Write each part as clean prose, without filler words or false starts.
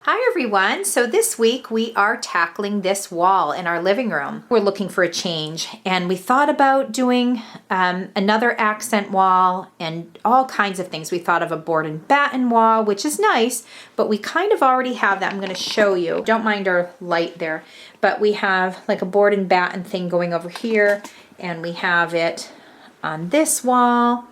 Hi everyone, so this week we are tackling this wall in our living room. We're looking for a change and we thought about doing another accent wall and all kinds of things. We thought of a board and batten wall, which is nice, but we kind of already have that. I'm going to show you. Don't mind our light there, but we have like a board and batten thing going over here and we have it on this wall.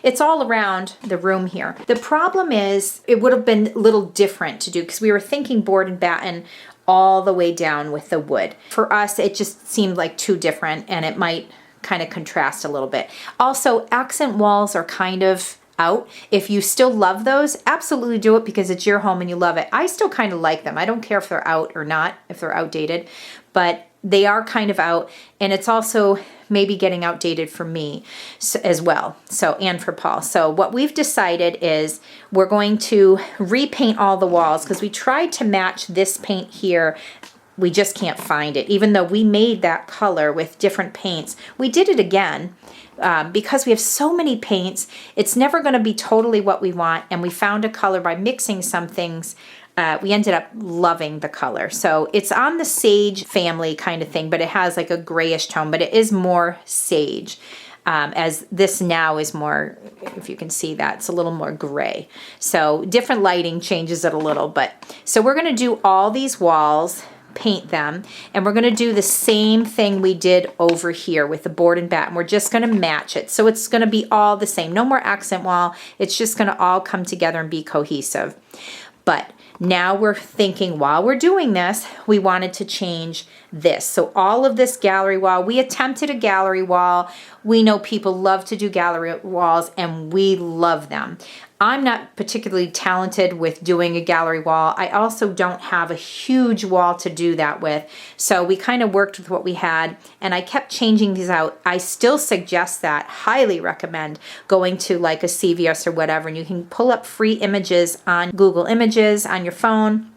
It's all around the room here. The problem is it would have been a little different to do because we were thinking board and batten all the way down with the wood. For us, it just seemed like too different and it might kind of contrast a little bit. Also, accent walls are kind of out. If you still love those, absolutely do it because it's your home and you love it. I still kind of like them. I don't care if they're out or not, if they're outdated, but they are kind of out, and it's also maybe getting outdated for me as well, and for Paul. So what we've decided is we're going to repaint all the walls because we tried to match this paint here. We just can't find it. Even though we made that color with different paints, we did it again. Because we have so many paints, it's never going to be totally what we want, and we found a color by mixing some things. We ended up loving the color. So it's on the sage family kind of thing, but it has like a grayish tone, but it is more sage. As this now is more, if you can see that, it's a little more gray. So different lighting changes it a little, but so we're going to do all these walls, paint them, and we're going to do the same thing we did over here with the board and batten. We're just going to match it. So it's going to be all the same. No more accent wall. It's just going to all come together and be cohesive. But now we're thinking while we're doing this, we wanted to change this. So all of this gallery wall, we attempted a gallery wall. We know people love to do gallery walls and we love them. I'm not particularly talented with doing a gallery wall. I also don't have a huge wall to do that with. So we kind of worked with what we had and I kept changing these out. I still suggest that, highly recommend going to like a CVS or whatever, and you can pull up free images on Google Images on your phone.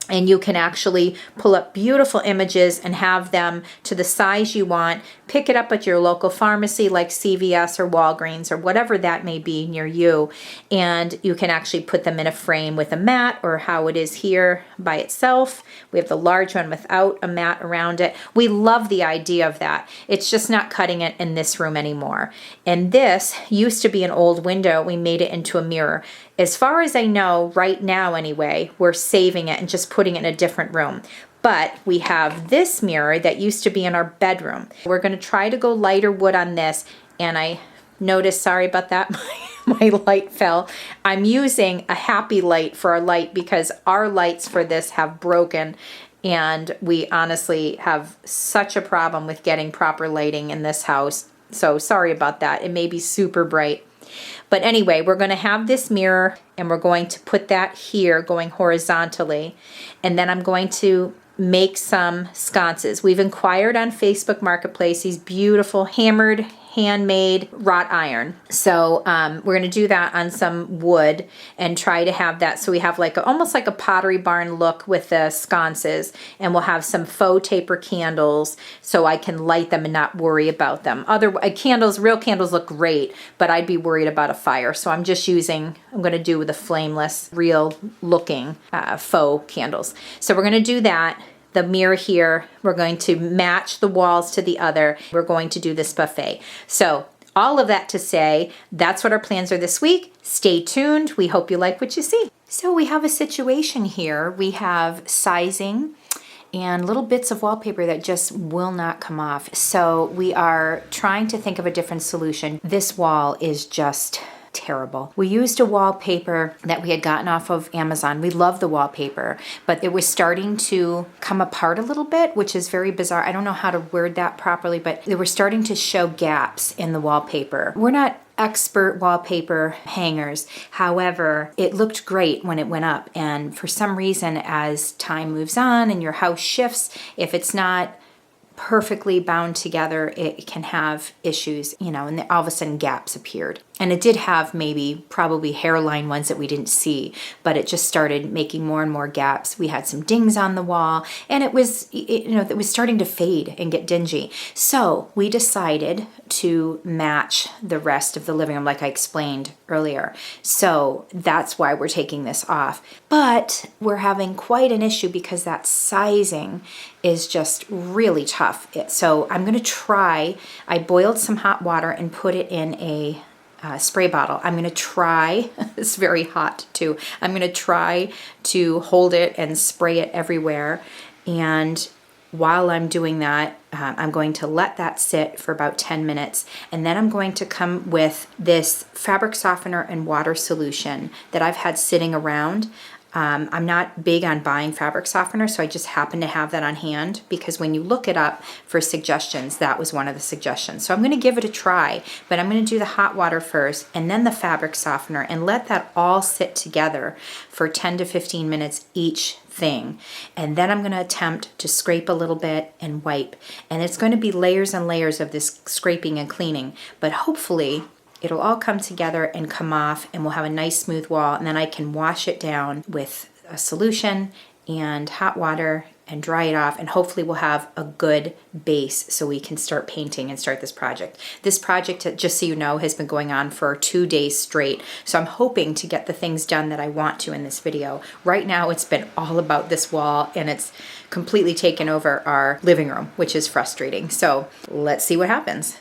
And you can actually pull up beautiful images and have them to the size you want. Pick it up at your local pharmacy like CVS or Walgreens or whatever that may be near you. And you can actually put them in a frame with a mat or how it is here by itself. We have the large one without a mat around it. We love the idea of that. It's just not cutting it in this room anymore. And this used to be an old window. We made it into a mirror. As far as I know, right now anyway, we're saving it and just putting it in a different room. But we have this mirror that used to be in our bedroom. We're going to try to go lighter wood on this. And I noticed, sorry about that, my light fell. I'm using a happy light for our light because our lights for this have broken. And we honestly have such a problem with getting proper lighting in this house. So sorry about that. It may be super bright. But anyway, we're going to have this mirror and we're going to put that here going horizontally. And then I'm going to make some sconces. We've inquired on Facebook Marketplace these beautiful hammered, handmade wrought iron. So we're going to do that on some wood and try to have that so we have like almost like a Pottery Barn look with the sconces, and we'll have some faux taper candles so I can light them and not worry about them. Other candles, real candles look great, but I'd be worried about a fire. So I'm just using, I'm going to do the flameless, real looking faux candles. So we're going to do that. The mirror here, we're going to match the walls to the other. We're going to do this buffet. So all of that to say, that's what our plans are this week. Stay tuned. We hope you like what you see. So we have a situation here. We have sizing and little bits of wallpaper that just will not come off. So we are trying to think of a different solution. This wall is just terrible. We used a wallpaper that we had gotten off of Amazon. We love the wallpaper, but it was starting to come apart a little bit, which is very bizarre. I don't know how to word that properly, but they were starting to show gaps in the wallpaper. We're not expert wallpaper hangers. However, it looked great when it went up. And for some reason, as time moves on and your house shifts, if it's not perfectly bound together, it can have issues, and then all of a sudden gaps appeared. And it did have probably hairline ones that we didn't see, but it just started making more and more gaps. We had some dings on the wall, and it was starting to fade and get dingy. So we decided to match the rest of the living room, like I explained earlier. So that's why we're taking this off. But we're having quite an issue because that sizing is just really tough. So I'm going to try, I boiled some hot water and put it in a spray bottle. I'm going to try, it's very hot too, I'm going to try to hold it and spray it everywhere. And while I'm doing that, I'm going to let that sit for about 10 minutes. And then I'm going to come with this fabric softener and water solution that I've had sitting around. I'm not big on buying fabric softener, so I just happen to have that on hand because when you look it up for suggestions, that was one of the suggestions. So I'm going to give it a try, but I'm going to do the hot water first and then the fabric softener and let that all sit together for 10 to 15 minutes each thing. And then I'm going to attempt to scrape a little bit and wipe. And it's going to be layers and layers of this scraping and cleaning, but hopefully it'll all come together and come off and we'll have a nice smooth wall, and then I can wash it down with a solution and hot water and dry it off, and hopefully we'll have a good base so we can start painting and start this project. This project, just so you know, has been going on for 2 days straight, so I'm hoping to get the things done that I want to in this video. Right now it's been all about this wall and it's completely taken over our living room, which is frustrating. So let's see what happens.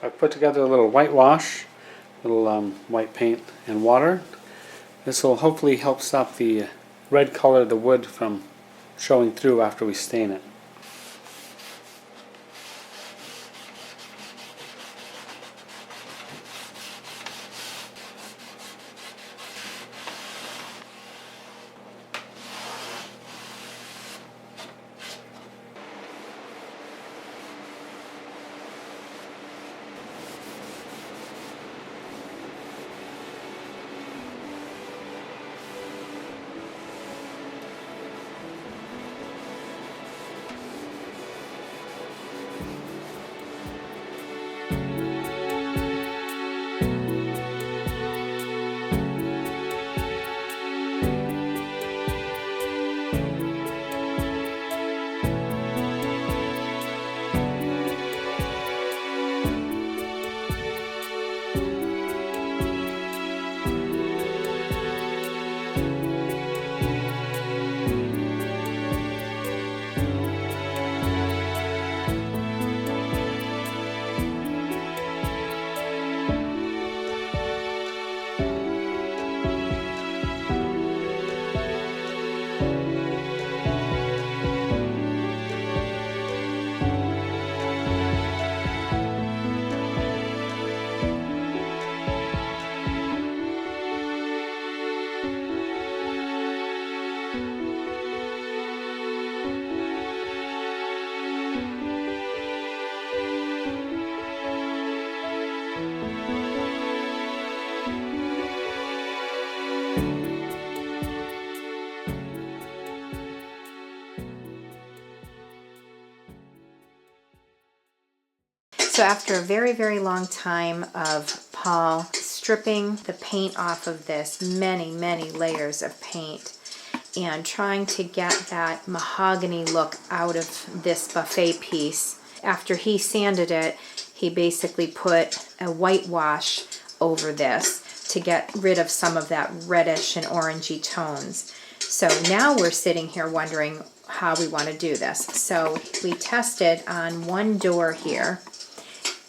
I put together a little whitewash, a little white paint and water. This will hopefully help stop the red color of the wood from showing through after we stain it. So after a very, very long time of Paul stripping the paint off of this, many, many layers of paint, and trying to get that mahogany look out of this buffet piece, after he sanded it, he basically put a whitewash over this to get rid of some of that reddish and orangey tones. So now we're sitting here wondering how we want to do this. So we tested on one door here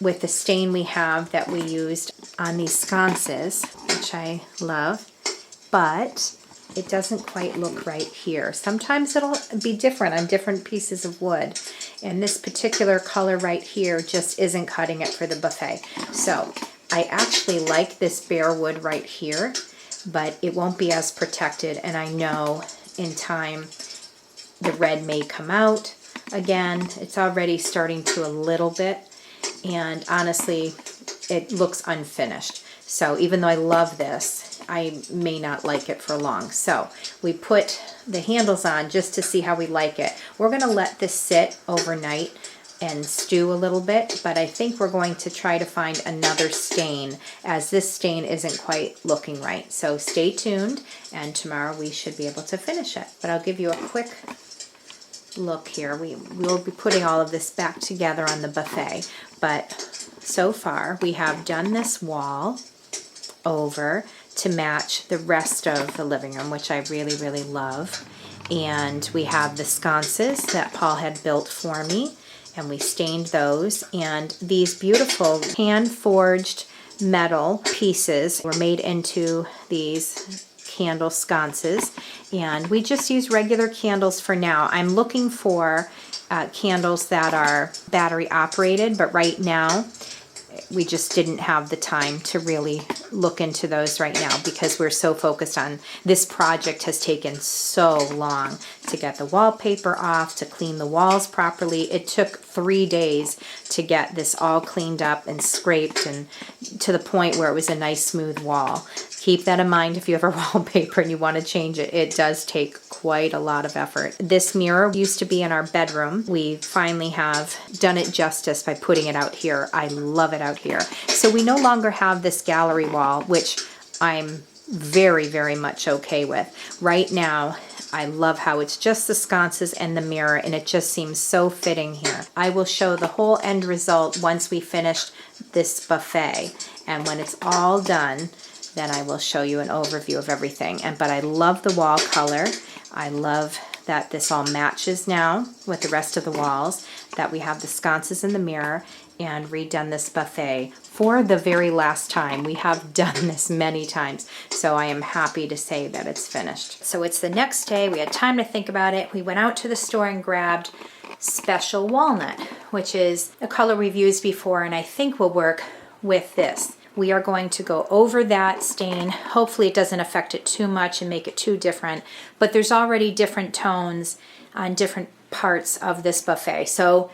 with the stain we have that we used on these sconces, which I love, but it doesn't quite look right here. Sometimes it'll be different on different pieces of wood, and this particular color right here just isn't cutting it for the buffet. So I actually like this bare wood right here, but it won't be as protected, and I know in time the red may come out again. It's already starting to a little bit, and honestly it looks unfinished. So even though I love this, I may not like it for long. So we put the handles on just to see how we like it. We're going to let this sit overnight and stew a little bit, but I think we're going to try to find another stain, as this stain isn't quite looking right. So stay tuned, and tomorrow we should be able to finish it. But I'll give you a quick look here. We'll be putting all of this back together on the buffet, but so far we have done this wall over to match the rest of the living room, which I really, really love. And we have the sconces that Paul had built for me, and we stained those. And these beautiful hand-forged metal pieces were made into these candle sconces, and we just use regular candles for now. I'm looking for candles that are battery operated, but right now we just didn't have the time to really look into those right now because we're so focused on this project. Has taken so long to get the wallpaper off, to clean the walls properly. It took 3 days to get this all cleaned up and scraped, and to the point where it was a nice smooth wall. Keep that in mind if you have a wallpaper and you want to change it. It does take quite a lot of effort. This mirror used to be in our bedroom. We finally have done it justice by putting it out here. I love it out here. So we no longer have this gallery wall, which I'm very, very much okay with. Right now, I love how it's just the sconces and the mirror, and it just seems so fitting here. I will show the whole end result once we finish this buffet, and when it's all done, then I will show you an overview of everything. But I love the wall color. I love that this all matches now with the rest of the walls, that we have the sconces in the mirror, and redone this buffet for the very last time. We have done this many times, so I am happy to say that it's finished. So it's the next day. We had time to think about it. We went out to the store and grabbed Special Walnut, which is a color we've used before and I think will work with this. We are going to go over that stain. Hopefully it doesn't affect it too much and make it too different, but there's already different tones on different parts of this buffet. So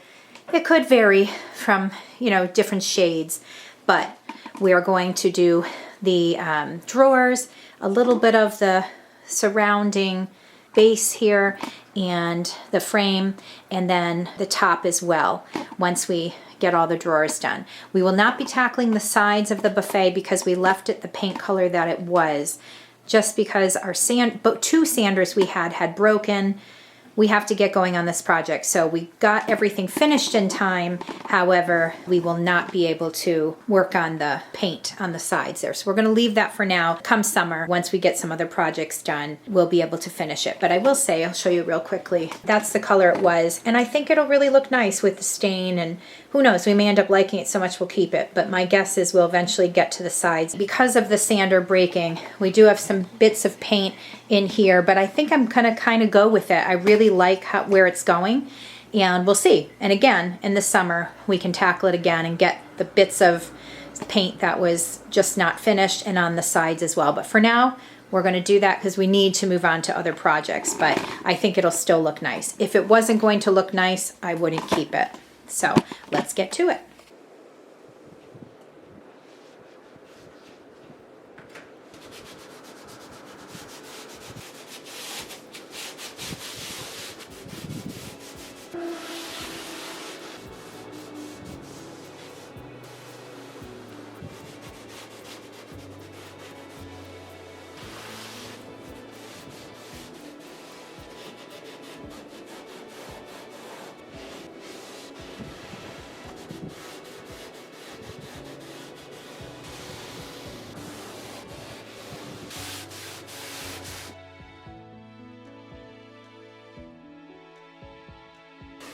it could vary from, different shades, but we are going to do the drawers, a little bit of the surrounding base here, and the frame, and then the top as well once we get all the drawers done. We will not be tackling the sides of the buffet because we left it the paint color that it was, just because our two sanders we had broken. We have to get going on this project. So we got everything finished in time. However, we will not be able to work on the paint on the sides there. So we're gonna leave that for now. Come summer, once we get some other projects done, we'll be able to finish it. But I will say, I'll show you real quickly, that's the color it was. And I think it'll really look nice with the stain, and who knows, we may end up liking it so much we'll keep it. But my guess is we'll eventually get to the sides. Because of the sander breaking, we do have some bits of paint in here, but I think I'm gonna kind of go with it. I really like where it's going, and we'll see. And again, in the summer, we can tackle it again and get the bits of paint that was just not finished and on the sides as well. But for now, we're gonna do that because we need to move on to other projects, but I think it'll still look nice. If it wasn't going to look nice, I wouldn't keep it. So let's get to it.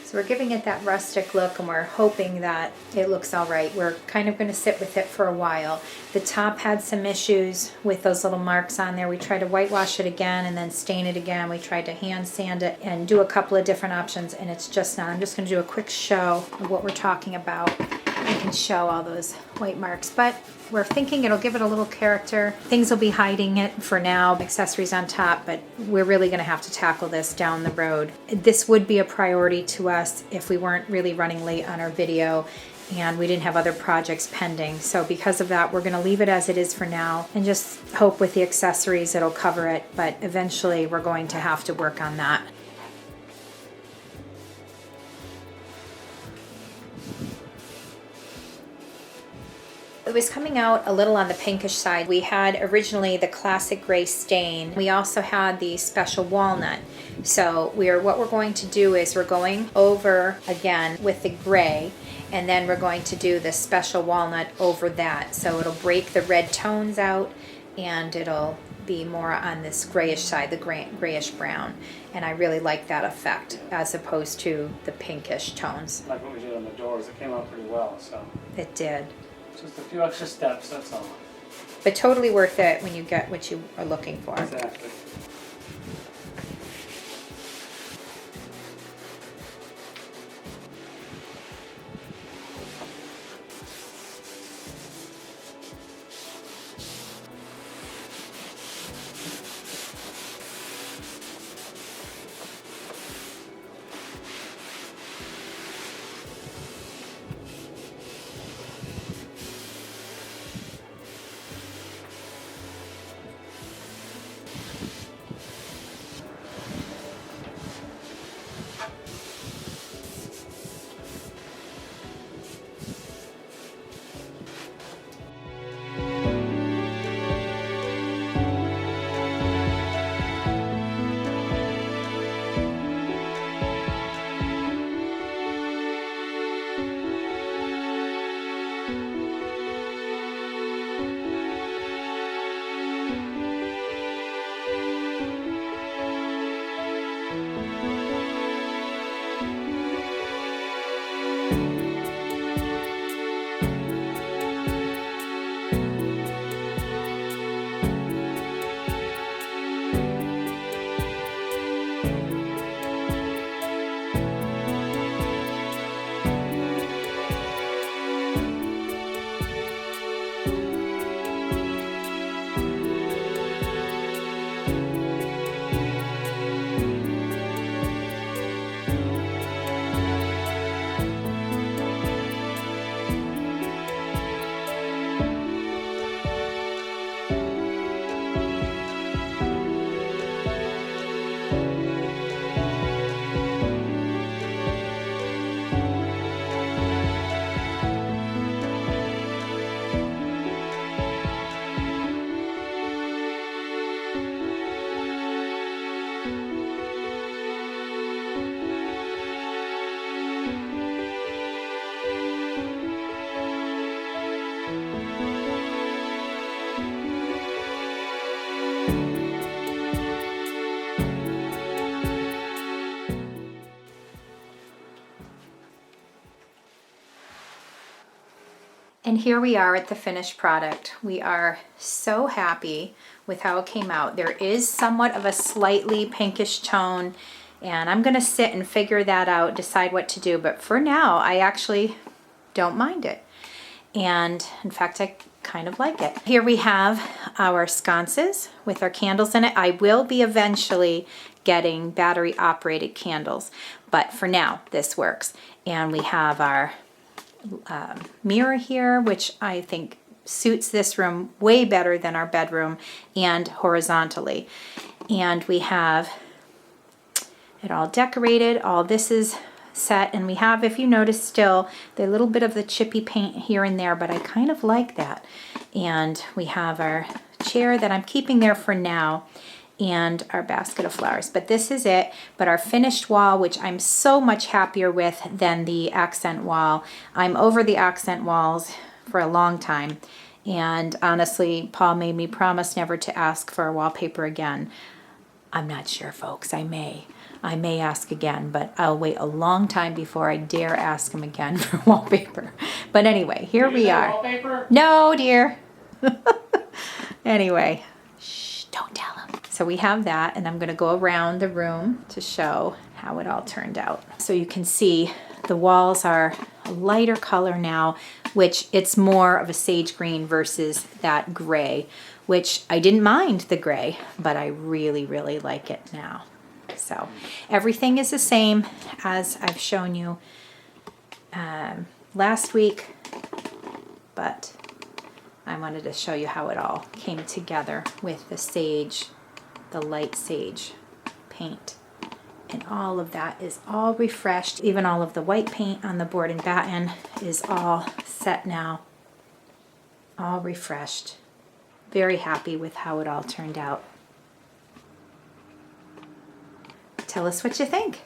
So we're giving it that rustic look, and we're hoping that it looks all right. We're kind of going to sit with it for a while. The top had some issues with those little marks on there. We tried to whitewash it again and then stain it again. We tried to hand sand it and do a couple of different options, and it's just not. I'm just going to do a quick show of what we're talking about. I can show all those white marks, but we're thinking it'll give it a little character. Things will be hiding it for now, accessories on top, but we're really gonna have to tackle this down the road. This would be a priority to us if we weren't really running late on our video and we didn't have other projects pending. So because of that, we're gonna leave it as it is for now and just hope with the accessories it'll cover it, but eventually we're going to have to work on that. It was coming out a little on the pinkish side. We had originally the classic gray stain. We also had the special walnut. So what we're going to do is we're going over again with the gray, and then we're going to do the special walnut over that. So it'll break the red tones out and it'll be more on this grayish side, the grayish brown. And I really like that effect as opposed to the pinkish tones. Like what we did on the doors, it came out pretty well, so. It did. Just a few extra steps, that's all. But totally worth it when you get what you are looking for. Exactly. And here we are at the finished product. We are so happy with how it came out. There is somewhat of a slightly pinkish tone, and I'm gonna sit and figure that out, decide what to do. But for now, I actually don't mind it. And in fact, I kind of like it. Here we have our sconces with our candles in it. I will be eventually getting battery operated candles, but for now, this works. And we have our mirror here, which I think suits this room way better than our bedroom and horizontally. And we have it all decorated. All this is set, and we have, if you notice, still the little bit of the chippy paint here and there, but I kind of like that. And we have our chair that I'm keeping there for now, and our basket of flowers. But this is it. But our finished wall, which I'm so much happier with than the accent wall. I'm over the accent walls for a long time. And honestly, Paul made me promise never to ask for a wallpaper again. I'm not sure, folks. I may ask again, but I'll wait a long time before I dare ask him again for wallpaper. But anyway, here we are. Wallpaper? No, dear. Anyway, shh, don't tell him. So we have that, and I'm going to go around the room to show how it all turned out. So you can see the walls are a lighter color now, which it's more of a sage green versus that gray, which I didn't mind the gray, but I really, really like it now. So everything is the same as I've shown you last week, but I wanted to show you how it all came together with the sage, the light sage paint. And all of that is all refreshed. Even all of the white paint on the board and batten is all set now, all refreshed. Very happy with how it all turned out. Tell us what you think.